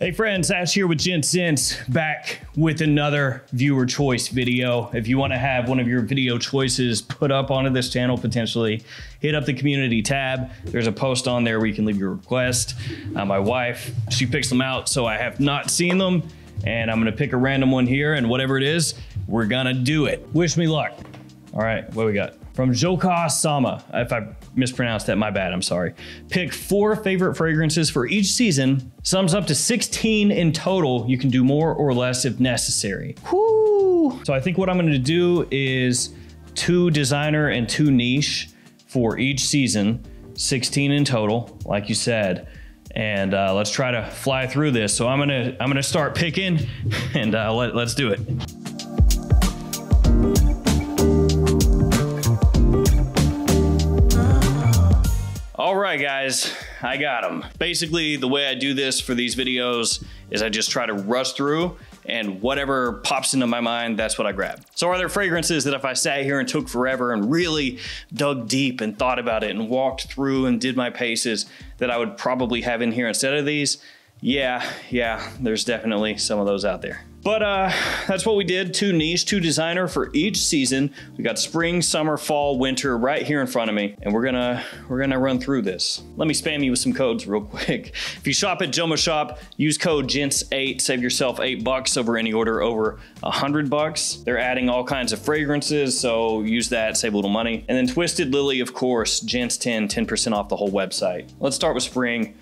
Hey friends, Ash here with Gents, back with another viewer choice video. If you want to have one of your video choices put up onto this channel potentially, hit up the community tab. There's a post on there where you can leave your request. My wife, she picks them out, so I have not seen them, and I'm gonna pick a random one here, and whatever it is, we're gonna do it. Wish me luck. All right, what we got? From Joka Sama. If I mispronounced that, my bad, I'm sorry. Pick 4 favorite fragrances for each season. Sums up to 16 in total. You can do more or less if necessary. Whoo! So I think what I'm gonna do is 2 designer and 2 niche for each season. 16 in total, like you said. And let's try to fly through this. So I'm gonna start picking and let's do it. All right, guys, I got them. Basically, the way I do this for these videos is I just try to rush through, and whatever pops into my mind, that's what I grab. So are there fragrances that if I sat here and took forever and really dug deep and thought about it and walked through and did my paces that I would probably have in here instead of these? Yeah, there's definitely some of those out there. But that's what we did, 2 niche, 2 designer for each season. We got spring, summer, fall, winter right here in front of me, and we're gonna run through this. Let me spam you with some codes real quick. If you shop at Joma Shop, use code GENTS8, save yourself $8 over any order over $100. They're adding all kinds of fragrances, so use that, save a little money. And then Twisted Lily, of course, GENTS10, 10% off the whole website. Let's start with spring.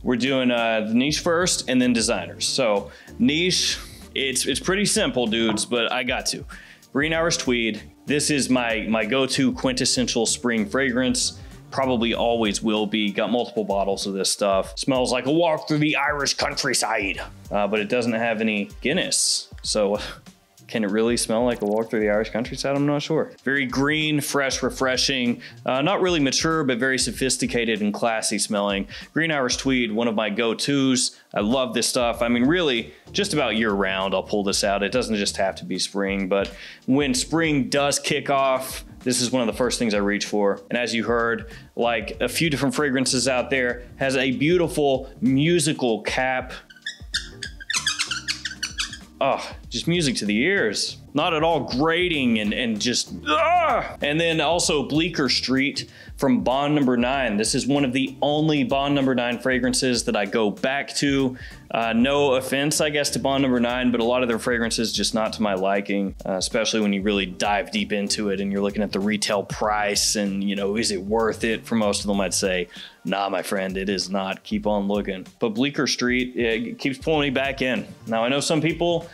We're doing the niche first and then designers. So niche, it's pretty simple, dudes, but I got to. Green Irish Tweed. This is my go-to quintessential spring fragrance. Probably always will be. Got multiple bottles of this stuff. Smells like a walk through the Irish countryside, but it doesn't have any Guinness. So can it really smell like a walk through the Irish countryside? I'm not sure. Very green, fresh, refreshing. Not really mature, but very sophisticated and classy smelling. Green Irish Tweed, one of my go-tos. I love this stuff. I mean, really, just about year round, I'll pull this out. It doesn't just have to be spring, but when spring does kick off, this is one of the first things I reach for. And as you heard, like a few different fragrances out there, has a beautiful musical cap. Oh, just music to the ears. Not at all grating and just, ah! And then also Bleecker Street from Bond No. 9. This is one of the only Bond No. 9 fragrances that I go back to. No offense, I guess, to Bond No. 9, but a lot of their fragrances just not to my liking, especially when you really dive deep into it and you're looking at the retail price and, you know, is it worth it? For most of them, I'd say, nah, my friend, it is not. Keep on looking. But Bleecker Street, it keeps pulling me back in. Now, I know some people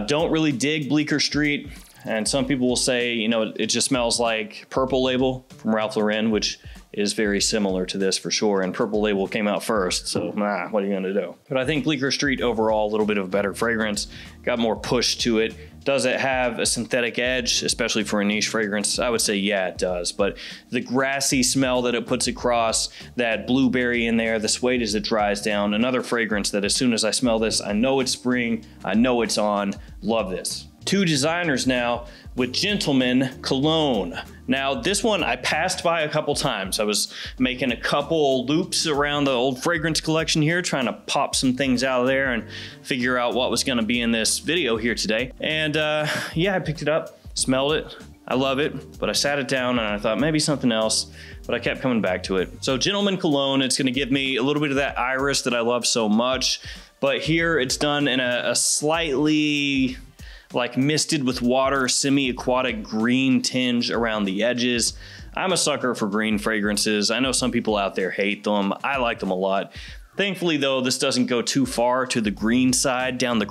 don't really dig Bleecker Street, and some people will say, you know, it just smells like Purple Label from Ralph Lauren, which is very similar to this for sure, and Purple Label came out first, so what are you gonna do? But I think Bleecker Street overall, a little bit of a better fragrance, got more push to it. Does it have a synthetic edge, especially for a niche fragrance? I would say, yeah, it does. But the grassy smell that it puts across, that blueberry in there, the suede as it dries down, another fragrance that as soon as I smell this, I know it's spring, I know it's on, love this. 2 designers now with Gentleman Cologne. Now this one I passed by a couple times. I was making a couple loops around the old fragrance collection here, trying to pop some things out of there and figure out what was gonna be in this video here today. And yeah, I picked it up, smelled it, I love it, but I sat it down and I thought maybe something else, but I kept coming back to it. So Gentleman Cologne, it's gonna give me a little bit of that iris that I love so much, but here it's done in a slightly like misted with water, semi-aquatic green tinge around the edges. I'm a sucker for green fragrances. I know some people out there hate them. I like them a lot. Thankfully though, this doesn't go too far to the green side, down the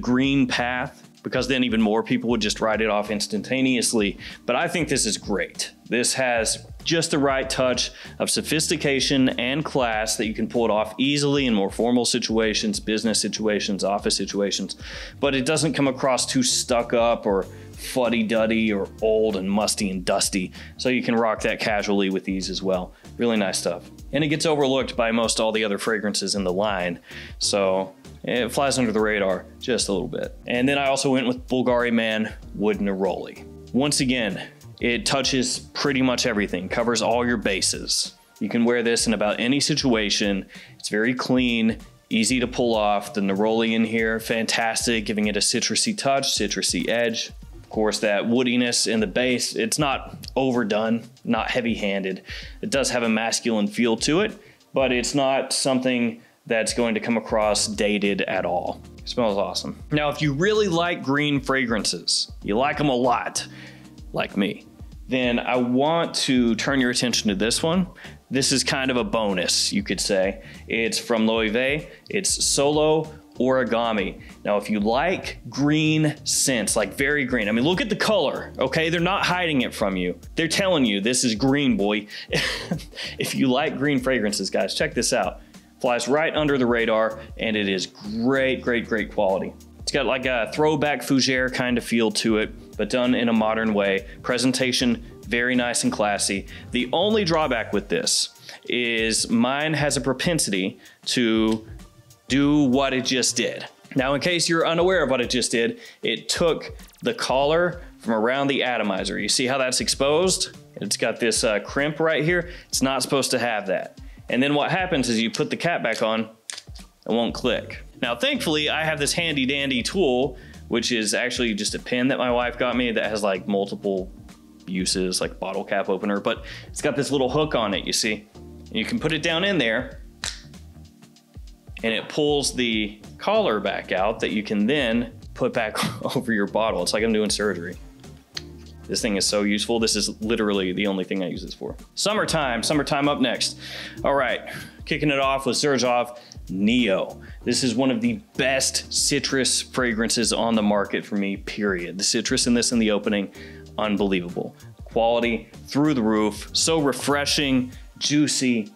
green path, because then even more people would just write it off instantaneously. But I think this is great. This has just the right touch of sophistication and class that you can pull it off easily in more formal situations, business situations, office situations, but it doesn't come across too stuck up or fuddy-duddy or old and musty and dusty. So you can rock that casually with these as well. Really nice stuff. And it gets overlooked by most all the other fragrances in the line. So it flies under the radar just a little bit. And then I also went with Bulgari Man Wood Neroli. Once again, it touches pretty much everything, covers all your bases. You can wear this in about any situation. It's very clean, Easy to pull off. The Neroli in here, fantastic, giving it a citrusy touch, citrusy edge. Of course, that woodiness in the base, it's not overdone, not heavy-handed. It does have a masculine feel to it, but it's not something that's going to come across dated at all. It smells awesome. Now, if you really like green fragrances, you like them a lot, like me, then I want to turn your attention to this one. This is kind of a bonus, you could say. It's from LOEWE. It's Solo Origami. Now, if you like green scents, like very green, I mean, look at the color, okay? They're not hiding it from you. They're telling you this is green, boy. If you like green fragrances, guys, check this out. Flies right under the radar, and it is great, great, great quality. It's got like a throwback fougere kind of feel to it, but done in a modern way. Presentation, very nice and classy. The only drawback with this is mine has a propensity to do what it just did. Now, in case you're unaware of what it just did, it took the collar from around the atomizer. You see how that's exposed? It's got this crimp right here. It's not supposed to have that. And then what happens is you put the cap back on, it won't click. Now, thankfully, I have this handy dandy tool, which is actually just a pin that my wife got me that has like multiple uses, like bottle cap opener, but it's got this little hook on it, you see? And you can put it down in there, and it pulls the collar back out that you can then put back over your bottle. It's like I'm doing surgery. This thing is so useful. This is literally the only thing I use this for. Summertime up next. All right, kicking it off with XERJOFF Nio. This is one of the best citrus fragrances on the market for me, period. The citrus in this in the opening, unbelievable. Quality through the roof, so refreshing, juicy,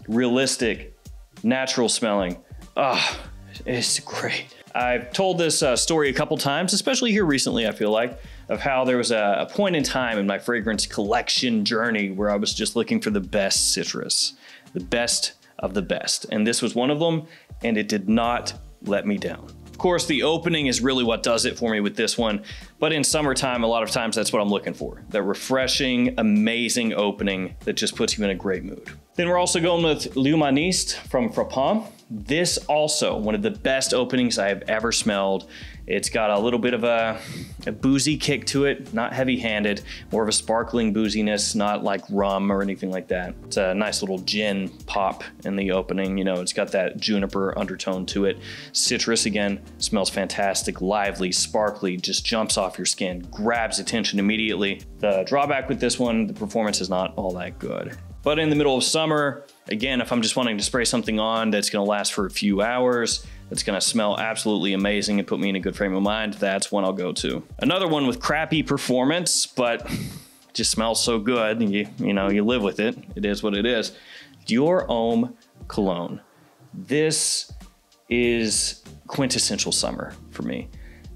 realistic, natural smelling. Ah, it's great. I've told this story a couple times, especially here recently, I feel like, of how there was a point in time in my fragrance collection journey where I was just looking for the best citrus, the best of the best. And this was one of them, and it did not let me down. Of course, the opening is really what does it for me with this one, but in summertime, a lot of times that's what I'm looking for. That refreshing, amazing opening that just puts you in a great mood. Then we're also going with L'Humaniste from FRAPIN. This also one of the best openings I have ever smelled. It's got a little bit of a boozy kick to it, not heavy-handed, more of a sparkling booziness, not like rum or anything like that. It's a nice little gin pop in the opening. You know, it's got that juniper undertone to it. Citrus, again, smells fantastic, lively, sparkly, just jumps off your skin, grabs attention immediately. The drawback with this one, the performance is not all that good. But in the middle of summer, again, if I'm just wanting to spray something on that's gonna last for a few hours, that's gonna smell absolutely amazing and put me in a good frame of mind, that's one I'll go to. Another one with crappy performance, but just smells so good, you know, you live with it. It is what it is. DIOR Homme Cologne. This is quintessential summer for me.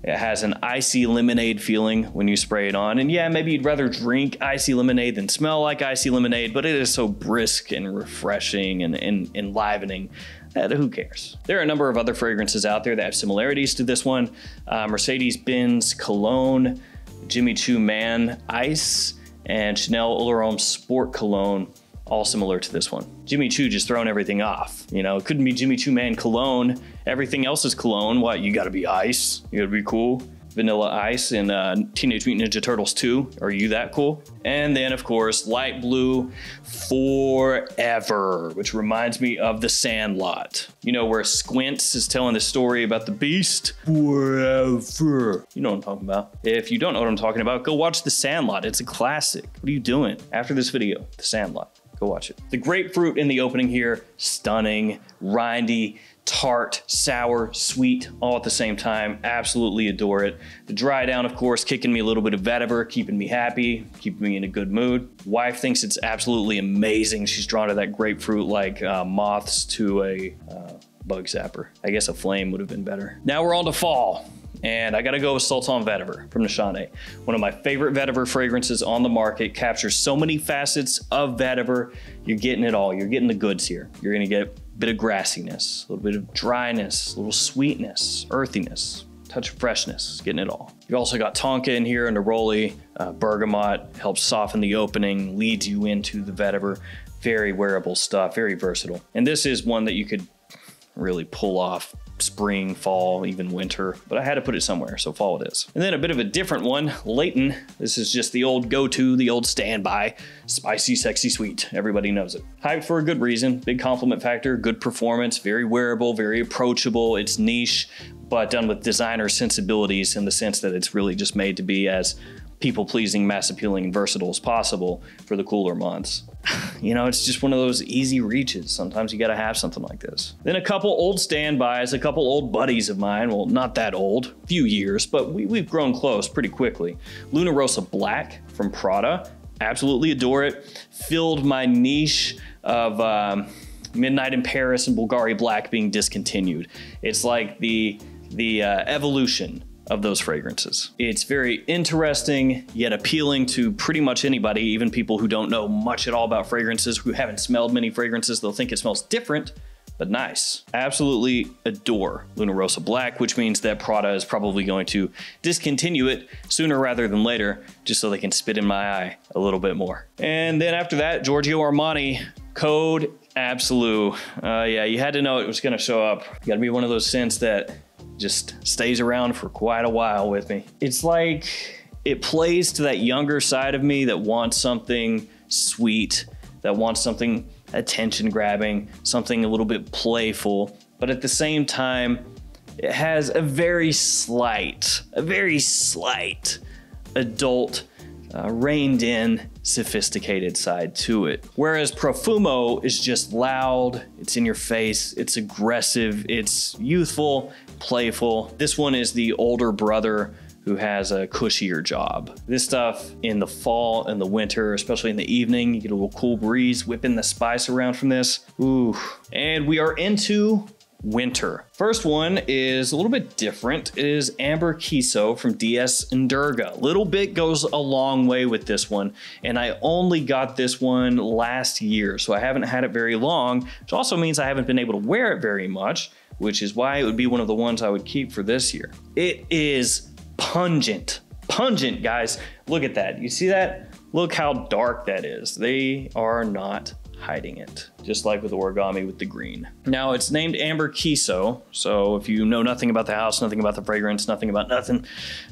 It has an icy lemonade feeling when you spray it on. And yeah, maybe you'd rather drink icy lemonade than smell like icy lemonade, but it is so brisk and refreshing and enlivening that who cares? There are a number of other fragrances out there that have similarities to this one. Mercedes-Benz Cologne, Jimmy Choo Man Ice, and Chanel Eau L'Arôme Sport Cologne, all similar to this one. Jimmy Choo just throwing everything off. You know, it couldn't be Jimmy Choo Man Cologne. Everything else is cologne. What, you gotta be ice? You gotta be cool? Vanilla Ice in Teenage Mutant Ninja Turtles 2. Are you that cool? And then, of course, light blue Forever, which reminds me of The Sandlot. You know, where Squints is telling the story about the beast. Forever. You know what I'm talking about. If you don't know what I'm talking about, go watch The Sandlot. It's a classic. What are you doing? After this video, The Sandlot. Go watch it. The grapefruit in the opening here, stunning, rindy, tart, sour, sweet, all at the same time. Absolutely adore it. The dry down, of course, kicking me a little bit of vetiver, keeping me happy, keeping me in a good mood. Wife thinks it's absolutely amazing. She's drawn to that grapefruit like moths to a bug zapper. I guess a flame would have been better. Now we're on to fall. And I gotta go with Sultan Vetiver from NISHANE. One of my favorite vetiver fragrances on the market, captures so many facets of vetiver. You're getting it all, you're getting the goods here. You're gonna get a bit of grassiness, a little bit of dryness, a little sweetness, earthiness, touch of freshness, getting it all. You've also got tonka in here, neroli, bergamot, helps soften the opening, leads you into the vetiver. Very wearable stuff, very versatile. And this is one that you could really pull off spring, fall, even winter, but I had to put it somewhere, so fall it is. And then a bit of a different one, Layton. This is just the old go-to, the old standby, spicy, sexy, sweet. Everybody knows it. Hyped for a good reason, big compliment factor, good performance, very wearable, very approachable. It's niche, but done with designer sensibilities in the sense that it's really just made to be as people-pleasing, mass-appealing, and versatile as possible for the cooler months. You know, it's just one of those easy reaches. Sometimes you gotta have something like this. Then a couple old standbys, a couple old buddies of mine. Well, not that old, few years, but we've grown close pretty quickly. Rossa Black from Prada. Absolutely adore it. Filled my niche of Midnight in Paris and Bulgari Black being discontinued. It's like the evolution of those fragrances. It's very interesting, yet appealing to pretty much anybody, even people who don't know much at all about fragrances, who haven't smelled many fragrances. They'll think it smells different, but nice. Absolutely adore Rossa Black, which means that Prada is probably going to discontinue it sooner rather than later, just so they can spit in my eye a little bit more. And then after that, Giorgio Armani, code Absolu. Yeah, you had to know it was gonna show up. You gotta be one of those scents that just stays around for quite a while with me. It's like it plays to that younger side of me that wants something sweet, that wants something attention grabbing, something a little bit playful, but at the same time, it has a very slight adult, reined in, sophisticated side to it. Whereas Profumo is just loud, it's in your face, it's aggressive, it's youthful, playful. This one is the older brother who has a cushier job. This stuff in the fall and the winter, especially in the evening, you get a little cool breeze whipping the spice around from this. Ooh. And we are into winter. First one is a little bit different. It is Amber Kiso from DS and Durga. Little bit goes a long way with this one, and I only got this one last year, so I haven't had it very long, which also means I haven't been able to wear it very much, which is why it would be one of the ones I would keep for this year. It is pungent. Pungent, guys. Look at that. You see that? Look how dark that is. They are not hiding it, just like with Origami with the green. Now it's named Amber Kiso, so if you know nothing about the house, nothing about the fragrance, nothing about nothing,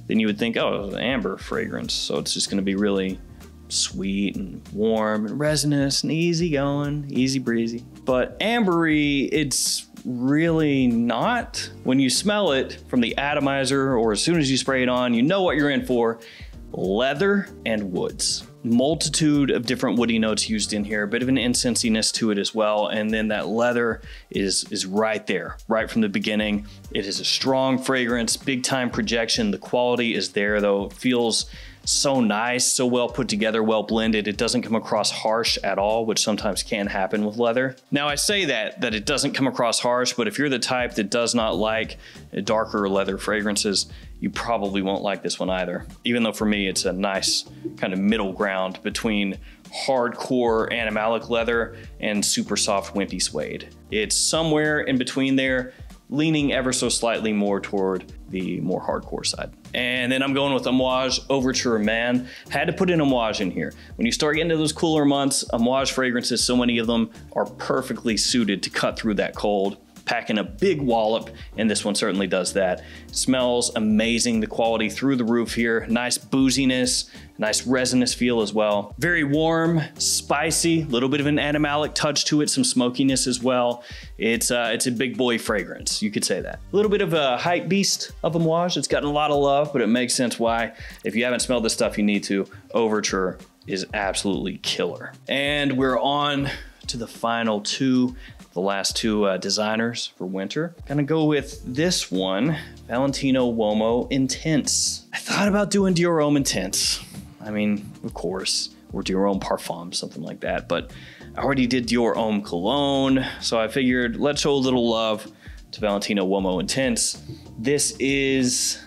then you would think, oh, it's an amber fragrance, so it's just gonna be really sweet and warm and resinous and easy going, easy breezy. But ambery, it's really not. When you smell it from the atomizer or as soon as you spray it on, you know what you're in for. Leather and woods. Multitude of different woody notes used in here, a bit of an incensiness to it as well, and then that leather is right there, right from the beginning. It is a strong fragrance, big time projection. The quality is there though. It feels so nice, so well put together, well blended. It doesn't come across harsh at all, which sometimes can happen with leather. Now I say that it doesn't come across harsh, but if you're the type that does not like darker leather fragrances, you probably won't like this one either. Even though for me, it's a nice kind of middle ground between hardcore animalic leather and super soft wimpy suede. It's somewhere in between there, leaning ever so slightly more toward the more hardcore side. And then I'm going with Amouage Overture Man. Had to put an Amouage in here. When you start getting into those cooler months, Amouage fragrances, so many of them are perfectly suited to cut through that cold, packing a big wallop, and this one certainly does that. Smells amazing, the quality through the roof here. Nice booziness, nice resinous feel as well. Very warm, spicy, a little bit of an animalic touch to it, some smokiness as well. It's a big boy fragrance, you could say that. A little bit of a hype beast of Amouage. It's gotten a lot of love, but it makes sense why. If you haven't smelled this stuff, you need to. Overture is absolutely killer. And we're on to the final two, the last two designers for winter. Gonna go with this one, Valentino Uomo Intense. I thought about doing Dior Homme Intense. I mean, of course, or Dior Homme Parfums, something like that, but I already did Dior Homme Cologne, so I figured let's show a little love to Valentino Uomo Intense. This is,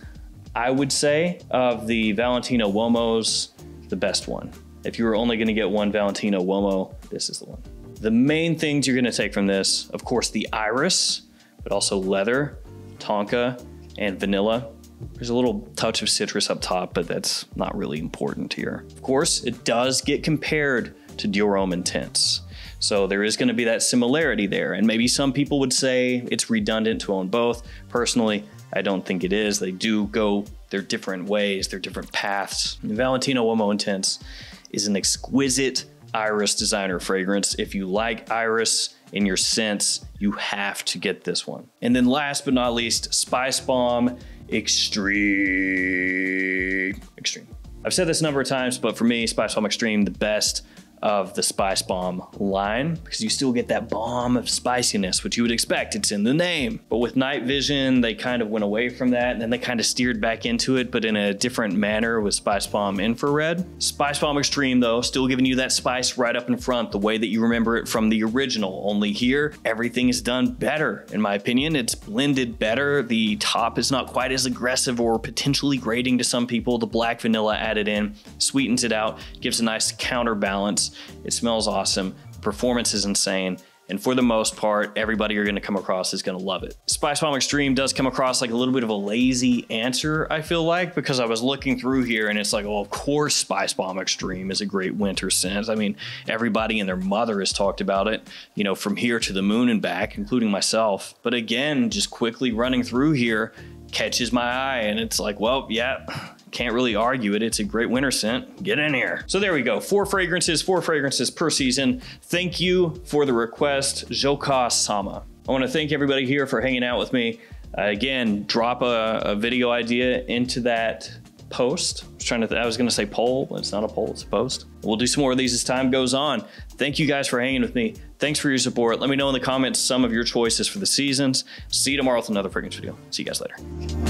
I would say, of the Valentino Uomos, the best one. If you were only gonna get one Valentino Uomo, this is the one. The main things you're gonna take from this, of course, the iris, but also leather, tonka, and vanilla. There's a little touch of citrus up top, but that's not really important here. Of course, it does get compared to Dior Homme Intense. So there is going to be that similarity there. And maybe some people would say it's redundant to own both. Personally, I don't think it is. They do go their different ways, their different paths. Valentino Uomo Intense is an exquisite iris designer fragrance. If you like iris in your scents, you have to get this one. And then last but not least, Spice Bomb Extreme. I've said this a number of times, but for me, Spice Bomb Extreme, the best of the Spice Bomb line, because you still get that bomb of spiciness, which you would expect. It's in the name. But with Night Vision, they kind of went away from that, and then they kind of steered back into it, but in a different manner with Spice Bomb Infrared. Spice Bomb Extreme, though, still giving you that spice right up in front, the way that you remember it from the original. Only here, everything is done better, in my opinion. It's blended better. The top is not quite as aggressive or potentially grating to some people. The black vanilla added in sweetens it out, gives a nice counterbalance. It smells awesome. The performance is insane. And for the most part, everybody you're gonna come across is gonna love it. Spice Bomb Extreme does come across like a little bit of a lazy answer, I feel like, because I was looking through here and it's like, well, of course Spice Bomb Extreme is a great winter scent. I mean, everybody and their mother has talked about it, you know, from here to the moon and back, including myself. But again, just quickly running through here catches my eye and it's like, well, yeah, can't really argue it. It's a great winter scent. Get in here. So there we go. 4 fragrances per season. Thank you for the request, Joka Sama. I want to thank everybody here for hanging out with me. Again, drop a video idea into that post. I was gonna say poll, but it's not a poll, it's a post. We'll do some more of these as time goes on. Thank you guys for hanging with me. Thanks for your support. Let me know in the comments some of your choices for the seasons. See you tomorrow with another fragrance video. See you guys later.